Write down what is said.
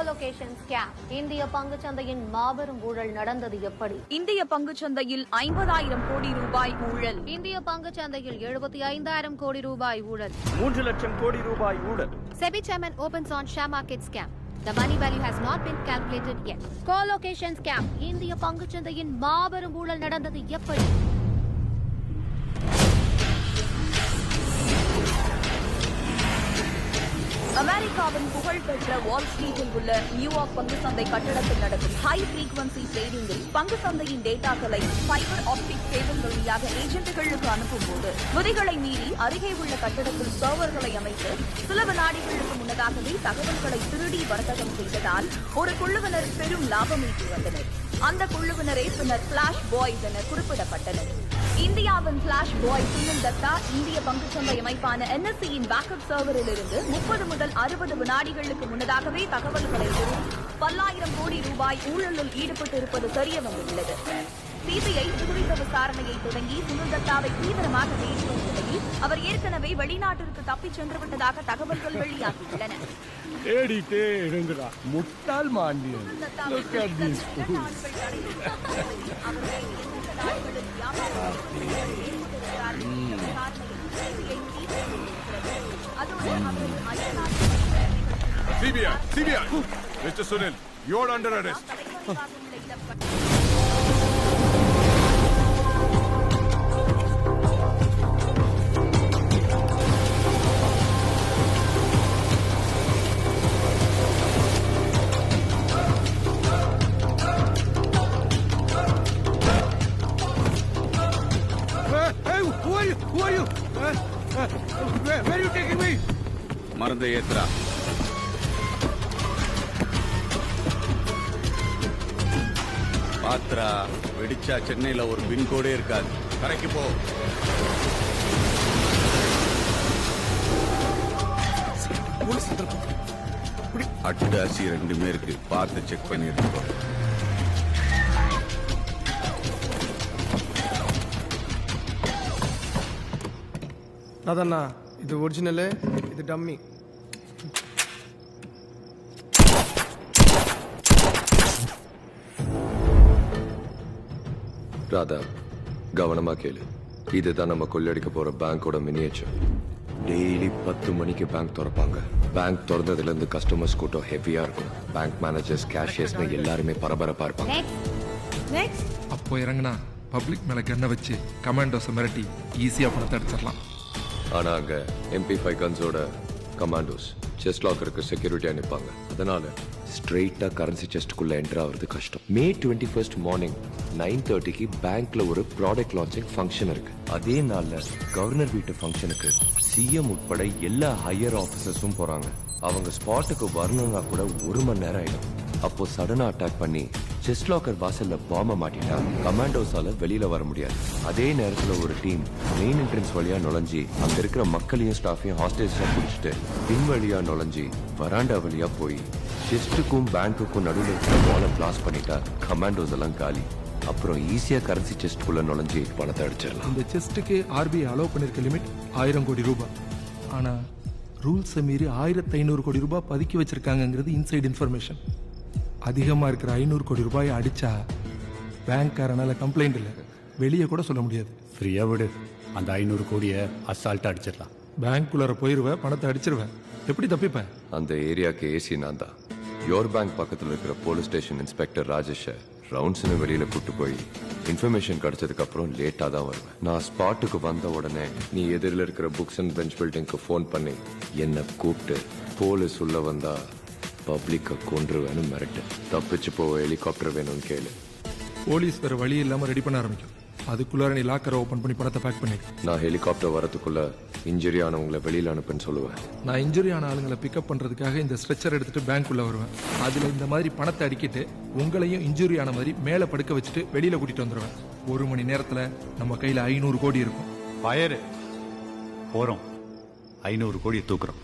கோலோகேஷன் scam. இந்திய பங்குச்சந்தையின் மாபெரும் ஊழல் நடந்தது எப்படி? இந்திய பங்குச்சந்தையில் 50,000 கோடி ரூபாய் ஊழல். இந்திய பங்குச்சந்தையில் 75,000 கோடி ரூபாய் ஊழல். 3 லட்சம் கோடி ரூபாய் ஊழல். SEBI chairman opens on share market scam. The money value has not been calculated yet. Colocation scam. இந்திய பங்குச்சந்தையின் மாபெரும் ஊழல் நடந்தது எப்படி? அமெரிக்காவின் புகழ்பெற்ற வால் ஸ்ட்ரீட்டில் உள்ள நியூயார்க் பங்கு சந்தை கட்டடத்தில் நடக்கும் ஹை ஃப்ரீக்வன்சி ட்ரேடிங்கில் பங்கு சந்தையின் டேட்டாக்களை ஃபைபர் ஆப்டிக் கேபிள் வழியாக ஏஜென்ட்டுகளுக்கு அனுப்பும்போது விதிகளை மீறி அருகே உள்ள கட்டடத்தில் சர்வர்களை அமைத்து சில வினாடிகளுக்கு முன்னதாகவே தகவல்களை திருடி வர்த்தகம் செய்ததால் ஒரு குழுவினர் பெரும் லாபம் ஈட்டி வந்தனர். அந்த குழுவினரே பின்னர் பிளாஷ் பாய்ஸ் என குறிப்பிடப்பட்டனர். இந்தியாவின் பிளாஷ் பாய் சுனில் தத்தா இந்திய பங்குச்சந்தை அமைப்பான NSE-யின் பேக்கப் சர்வரில் இருந்து 30 முதல் 60 வினாடிகளுக்கு முன்னதாகவே தகவல்களை திருடி பல்லாயிரம் கோடி ரூபாய் ஊழலில் ஈடுபட்டு இருப்பது தெரிய வந்துள்ளது. CBI இதுகுறித்த விசாரணையை தொடங்கி சுனில் தத்தாவை தீவிரமாக தேடி வரும் நிலையில் அவர் ஏற்கனவே வெளிநாட்டிற்கு தப்பிச் சென்று விட்டதாக தகவல்கள் வெளியாகியுள்ளன. தேடிட்டே இருங்கடா முட்டாள் மாண்டியன். CBI, Mr. Sunil, you're under arrest. Who are you? Where are you taking me? மறந்த ஏத்ரா. பாத்ரா வெடிச்சா சென்னையில ஒரு பின்கோடே இருக்காது. கரைக்கு போ. அட்டாசி 2 பேருக்கு பார்த்து செக் பண்ணிருக்கோம். அதண்ணா இது ஒரிஜினலு, இது டம்மி. ராதா, கவனமா கேளு. இதுதான் நம்ம கொள்ளடிக்க போற பேங்கோட மினியேச்சர். டெய்லி 10 மணிக்கு பேங்க் திறப்பாங்க. பேங்க் திறந்ததுல இருந்து கஸ்டமர்ஸ் கூட்டம் ஹெவியா இருக்கும். பேங்க் மேனேஜர்ஸ், கேஷியர்ஸ்னு எல்லாருமே பரபரப்பா இருப்பாங்க. அப்போ இறங்கினா பப்ளிக் மேல கண்ணை வச்சு கமாண்டோஸை மிரட்டி ஈஸியா பணத்தை எடுத்துடலாம். ஆனா அங்க MP5 கன்ஸோட கமாண்டோஸ் செஸ்ட் லாக்கருக்கு செக்யூரிட்டியா நிற்பாங்க. அதனால ஸ்ட்ரெயிட்டா கரன்சி செஸ்டுக்குள்ள என்டர் ஆகிறது கஷ்டம். May 21 மார்னிங் 9:30க்கு பேங்க்ல ஒரு ப்ராடக்ட் லான்ச்சிங் ஃபங்க்ஷன் இருக்கு. அதே நாள்ல கவர்னர் வீட்டு ஃபங்க்ஷனுக்கு CM உட்பட எல்லா ஹையர் ஆபீசர்ஸும் போறாங்க. அவங்க ஸ்பாட்டுக்கு வரணும்னா கூட 1 மணி நேரம் ஆயிடும். அப்போ சடனா அட்டாக் பண்ணி செஸ்ட் லாக்கர் வாசல்ல பாம்ப மாட்டிட்டா கமாண்டோஸால வெளியில வர முடியாது. அதே நேரத்துல ஒரு டீம் மெயின் என்ட்ரன்ஸ் வழியா நுழைஞ்சி அங்க இருக்கிற மக்களையும் ஸ்டாஃபையும் ஹாஸ்டேஜா பிடிச்சிட்டு பின் வழியா நுழைஞ்சி வராண்டா வழியா போய் செஸ்டுக்கும் பேங்குக்கும் நடுவில் இருக்கிற வாலை பிளாஸ் பண்ணிட்டா கமாண்டோஸ் எல்லாம் காலி. அப்புறம் ஈஸியா கரன்சி செஸ்டுக்குள்ள நுழைஞ்சி பணத்தை அடிச்சிடலாம். இந்த செஸ்டுக்கு RBI அலோவ் பண்ணிருக்க லிமிட் 1000 கோடி ரூபாய். ஆனா ரூல்ஸை மீறி 1500 கோடி ரூபாய் பதுக்கி வச்சிருக்காங்கிறது இன்சைட் இன்ஃபர்மேஷன். அதிகமா இருக்கிற 500 கோடி ரூபாய் அடிச்சா பேங்க்காரனால கம்ப்ளைண்ட் இல்லை, வெளியே கூட சொல்ல முடியாது. ஃப்ரீயா விடு, அந்த 500 கோடியை அசால்ட்டா அடிச்சிடலாம். பேங்க்குள்ளார போயிருவேன், பணத்தை அடிச்சிருவேன். எப்படி தப்பிப்பேன்? அந்த ஏரியாக்கு ஏசி நான் தான். யோர் பேங்க் பக்கத்தில் இருக்கிற போலீஸ் ஸ்டேஷன் இன்ஸ்பெக்டர் ராஜேஷை ரவுண்ட்ஸ்னு வெளியில கூட்டு போய் இன்ஃபர்மேஷன் கிடைச்சதுக்கு அப்புறம் லேட்டா தான் வருவேன். நான் ஸ்பாட்டுக்கு வந்த உடனே நீ எதிரில் இருக்கிற புக்ஸ் அண்ட் பெஞ்ச் பில்டிங்க்கு ஃபோன் பண்ணி என்னை கூப்பிட்டு போலீஸ் உள்ள வந்தா பப்ளிக்கை கொன்றுவேன்னு மிரட்டு. தப்பிச்சு போக ஹெலிகாப்டர் வேணும்னு கேளு. போலீஸ் வேற வழி இல்லாம ரெடி பண்ண ஆரம்பிக்கும். அதுக்குள்ளார நீ லாக்கரை ஓபன் பண்ணி பணத்தை பேக் பண்ணி. நான் ஹெலிகாப்டர் வரதுக்குள்ள இன்ஜுரி ஆனவங்களை வெளியில அனுப்புன்னு சொல்லுவேன். நான் இன்ஜுரி ஆன ஆளுங்களை பிக்கப் பண்றதுக்காக இந்த ஸ்ட்ரெச்சர் எடுத்துட்டு பேங்க்குள்ள வருவேன். அதுல இந்த மாதிரி பணத்தை அடிக்கிட்டு உங்களையும் இன்ஜுரி ஆன மாதிரி மேல படுக்க வச்சுட்டு வெளியில கூட்டிட்டு வந்துருவேன். 1 மணி நேரத்துல நம்ம கையில 500 கோடி இருக்கும். பயரு போறோம், 500 கோடியை தூக்குறோம்.